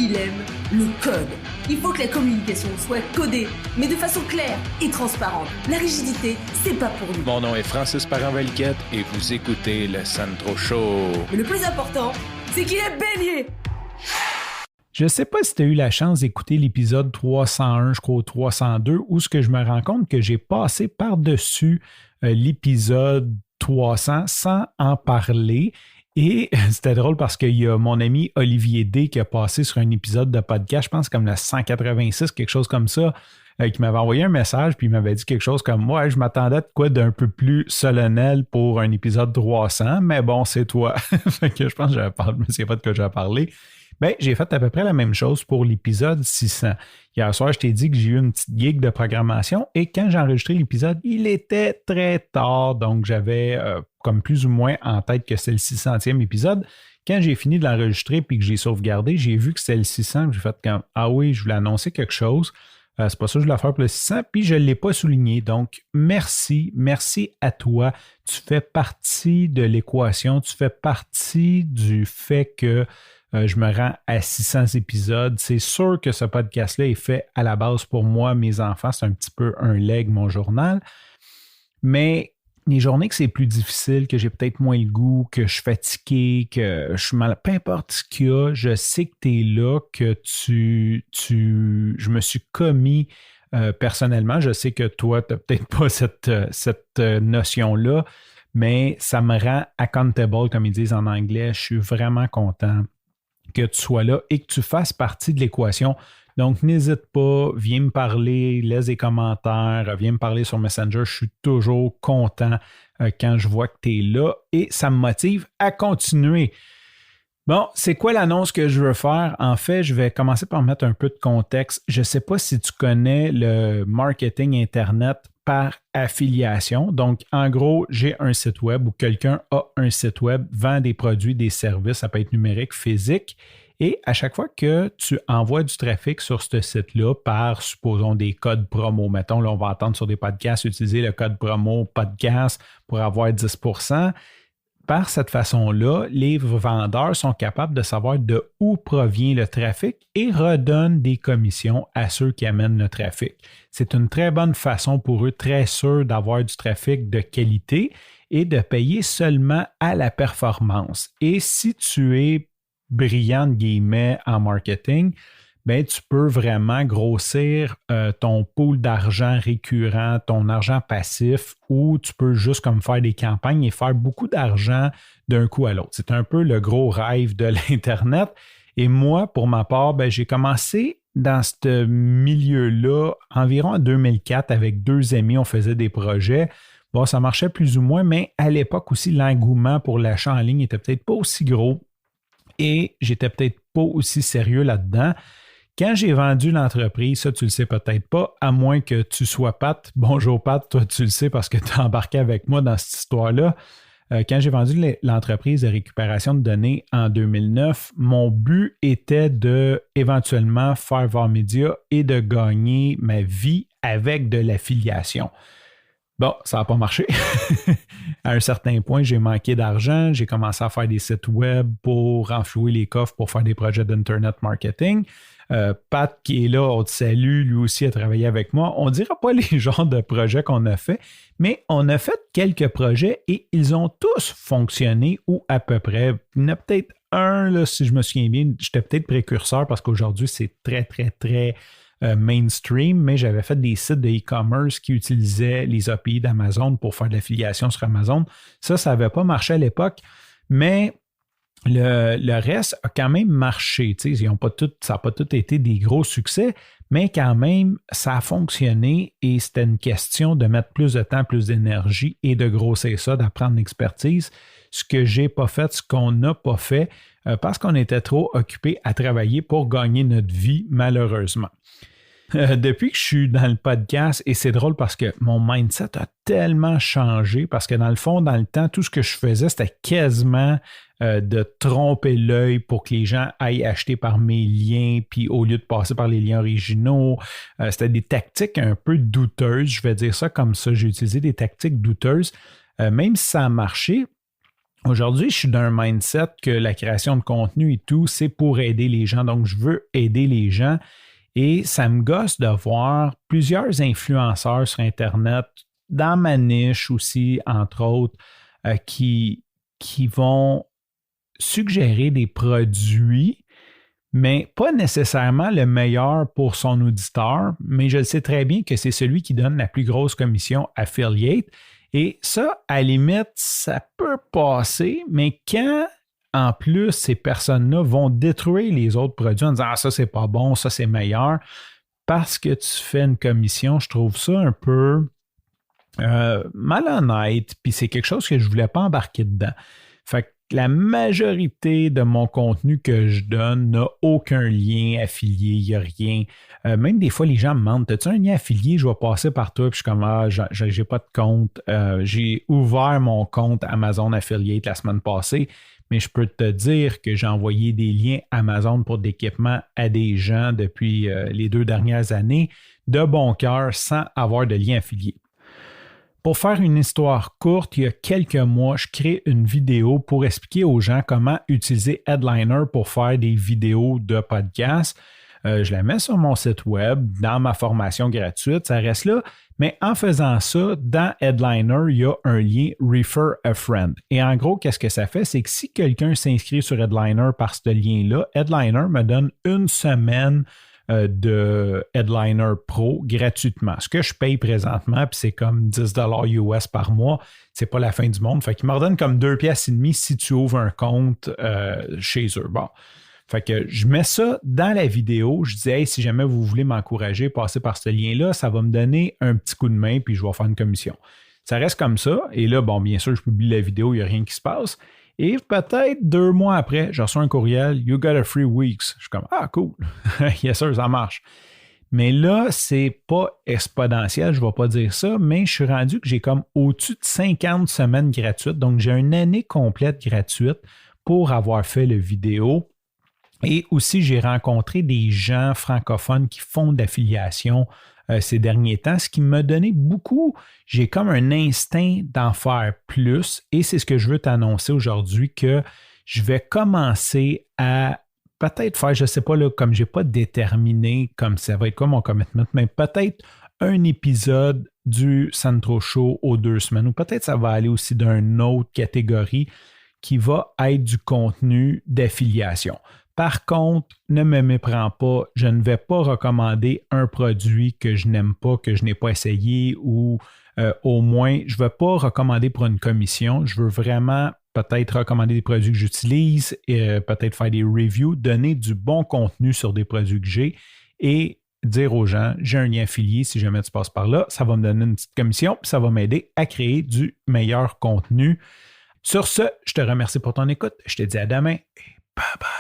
il aime le code. Il faut que la communication soit codée, mais de façon claire et transparente. La rigidité, c'est pas pour nous. Mon nom est Francis Parent-Valquette et vous écoutez le Sandro Show. Mais le plus important, c'est qu'il est bélier. Je ne sais pas si tu as eu la chance d'écouter l'épisode 301, je crois, au 302, où ce que je me rends compte que j'ai passé par-dessus l'épisode 300 sans en parler. Et c'était drôle parce qu'il y a mon ami Olivier D qui a passé sur un épisode de podcast, je pense comme le 186, quelque chose comme ça, qui m'avait envoyé un message puis il m'avait dit quelque chose comme « Ouais, je m'attendais à quoi d'un peu plus solennel pour un épisode 300, mais bon, c'est toi. » Fait que je pense que je me souviens pas de quoi j'ai parlé. Bien, j'ai fait à peu près la même chose pour l'épisode 600. Hier soir, je t'ai dit que j'ai eu une petite gig de programmation et quand j'ai enregistré l'épisode, il était très tard, donc j'avais comme plus ou moins en tête que c'est le 600e épisode. Quand j'ai fini de l'enregistrer puis que j'ai sauvegardé, j'ai vu que c'était le 600, j'ai fait comme « Ah oui, je voulais annoncer quelque chose. C'est pas ça que je voulais faire pour le 600, puis je ne l'ai pas souligné. Donc, merci à toi. Tu fais partie de l'équation, tu fais partie du fait que je me rends à 600 épisodes. C'est sûr que ce podcast-là est fait à la base pour moi, mes enfants. C'est un petit peu un leg, mon journal. Mais les journées que c'est plus difficile, que j'ai peut-être moins le goût, que je suis fatigué, que je suis mal, peu importe ce qu'il y a, je sais que tu es là, que je me suis commis personnellement. Je sais que toi, tu n'as peut-être pas cette notion-là, mais ça me rend accountable, comme ils disent en anglais. Je suis vraiment content que tu sois là et que tu fasses partie de l'équation. Donc, n'hésite pas, viens me parler, laisse des commentaires, viens me parler sur Messenger. Je suis toujours content quand je vois que tu es là et ça me motive à continuer. Bon, c'est quoi l'annonce que je veux faire? En fait, je vais commencer par mettre un peu de contexte. Je ne sais pas si tu connais le marketing Internet par affiliation. Donc, en gros, j'ai un site web ou quelqu'un a un site web, vend des produits, des services, ça peut être numérique, physique. Et à chaque fois que tu envoies du trafic sur ce site-là par, supposons, des codes promo, mettons, là, on va entendre sur des podcasts utiliser le code promo podcast pour avoir 10%. Par cette façon-là, les vendeurs sont capables de savoir de où provient le trafic et redonnent des commissions à ceux qui amènent le trafic. C'est une très bonne façon pour eux, très sûr, d'avoir du trafic de qualité et de payer seulement à la performance. Et si tu es brillant, guillemets, en marketing, bien, tu peux vraiment grossir ton pool d'argent récurrent, ton argent passif, ou tu peux juste comme faire des campagnes et faire beaucoup d'argent d'un coup à l'autre. C'est un peu le gros rêve de l'Internet. Et moi, pour ma part, bien, j'ai commencé dans ce milieu-là environ en 2004 avec deux amis. On faisait des projets. Bon, ça marchait plus ou moins, mais à l'époque aussi, l'engouement pour l'achat en ligne n'était peut-être pas aussi gros et j'étais peut-être pas aussi sérieux là-dedans. Quand j'ai vendu l'entreprise, ça, tu le sais peut-être pas, à moins que tu sois Pat. Bonjour Pat, toi, tu le sais parce que tu as embarqué avec moi dans cette histoire-là. Quand j'ai vendu l'entreprise de récupération de données en 2009, mon but était de éventuellement faire VARmedia et de gagner ma vie avec de l'affiliation. Bon, ça n'a pas marché. À un certain point, j'ai manqué d'argent. J'ai commencé à faire des sites web pour renflouer les coffres pour faire des projets d'Internet marketing. Pat, qui est là, on te salue, lui aussi a travaillé avec moi. On ne dira pas les genres de projets qu'on a fait, mais on a fait quelques projets et ils ont tous fonctionné ou à peu près. Il y en a peut-être un, là, si je me souviens bien, j'étais peut-être précurseur parce qu'aujourd'hui, c'est très, très, très mainstream, mais j'avais fait des sites de e-commerce qui utilisaient les API d'Amazon pour faire de l'affiliation sur Amazon. Ça n'avait pas marché à l'époque, mais le reste a quand même marché. Ça n'a pas tout été des gros succès, mais quand même, ça a fonctionné et c'était une question de mettre plus de temps, plus d'énergie et de grossir ça, d'apprendre l'expertise. Ce que j'ai pas fait, ce qu'on n'a pas fait, parce qu'on était trop occupé à travailler pour gagner notre vie, malheureusement. Depuis que je suis dans le podcast, et c'est drôle parce que mon mindset a tellement changé, parce que dans le fond, dans le temps, tout ce que je faisais, c'était quasiment de tromper l'œil pour que les gens aillent acheter par mes liens, puis au lieu de passer par les liens originaux, c'était des tactiques un peu douteuses, je vais dire ça comme ça, j'ai utilisé des tactiques douteuses, même si ça a marché. Aujourd'hui, je suis d'un mindset que la création de contenu et tout, c'est pour aider les gens. Donc, je veux aider les gens et ça me gosse de voir plusieurs influenceurs sur Internet, dans ma niche aussi, entre autres, qui vont suggérer des produits, mais pas nécessairement le meilleur pour son auditeur, mais je le sais très bien que c'est celui qui donne la plus grosse commission affiliate. Et ça, à la limite, ça peut passer, mais quand, en plus, ces personnes-là vont détruire les autres produits en disant « Ah, ça, c'est pas bon, ça, c'est meilleur », parce que tu fais une commission, je trouve ça un peu malhonnête, puis c'est quelque chose que je voulais pas embarquer dedans. Fait que la majorité de mon contenu que je donne n'a aucun lien affilié, il n'y a rien. Même des fois, les gens me demandent « As-tu un lien affilié? Je vais passer par toi. » Puis je suis comme « Ah, j'ai pas de compte. J'ai ouvert mon compte Amazon Affiliate la semaine passée, mais je peux te dire que j'ai envoyé des liens Amazon pour d'équipement à des gens depuis les 2 dernières années de bon cœur sans avoir de lien affilié. » Pour faire une histoire courte, il y a quelques mois, je crée une vidéo pour expliquer aux gens comment utiliser Headliner pour faire des vidéos de podcast. Je la mets sur mon site web, dans ma formation gratuite, ça reste là. Mais en faisant ça, dans Headliner, il y a un lien Refer a Friend. Et en gros, qu'est-ce que ça fait? C'est que si quelqu'un s'inscrit sur Headliner par ce lien-là, Headliner me donne 1 semaine de Headliner Pro gratuitement. Ce que je paye présentement, puis c'est comme 10 $ US par mois, c'est pas la fin du monde. Fait qu'ils me redonnent comme 2,5 piastres si tu ouvres un compte chez eux. Bon. Fait que je mets ça dans la vidéo. Je dis, hey, si jamais vous voulez m'encourager, passez par ce lien-là, ça va me donner un petit coup de main, puis je vais faire une commission. Ça reste comme ça. Et là, bon, bien sûr, je publie la vidéo, il n'y a rien qui se passe. Et peut-être 2 mois après, je reçois un courriel, You got a free weeks. Je suis comme, ah, cool. Yes, sir, ça marche. Mais là, c'est pas exponentiel, je ne vais pas dire ça, mais je suis rendu que j'ai comme au-dessus de 50 semaines gratuites. Donc, j'ai une année complète gratuite pour avoir fait le vidéo. Et aussi, j'ai rencontré des gens francophones qui font de l'affiliation ces derniers temps, ce qui m'a donné beaucoup, j'ai comme un instinct d'en faire plus et c'est ce que je veux t'annoncer aujourd'hui que je vais commencer à peut-être faire, je ne sais pas, là, comme je n'ai pas déterminé comme ça va être quoi mon commitment, mais peut-être un épisode du Sandro Show aux 2 semaines ou peut-être ça va aller aussi d'une autre catégorie qui va être du contenu d'affiliation. Par contre, ne me méprends pas, je ne vais pas recommander un produit que je n'aime pas, que je n'ai pas essayé ou au moins, je ne vais pas recommander pour une commission. Je veux vraiment peut-être recommander des produits que j'utilise, peut-être faire des reviews, donner du bon contenu sur des produits que j'ai et dire aux gens, j'ai un lien affilié, si jamais tu passes par là, ça va me donner une petite commission puis ça va m'aider à créer du meilleur contenu. Sur ce, je te remercie pour ton écoute. Je te dis à demain et bye bye.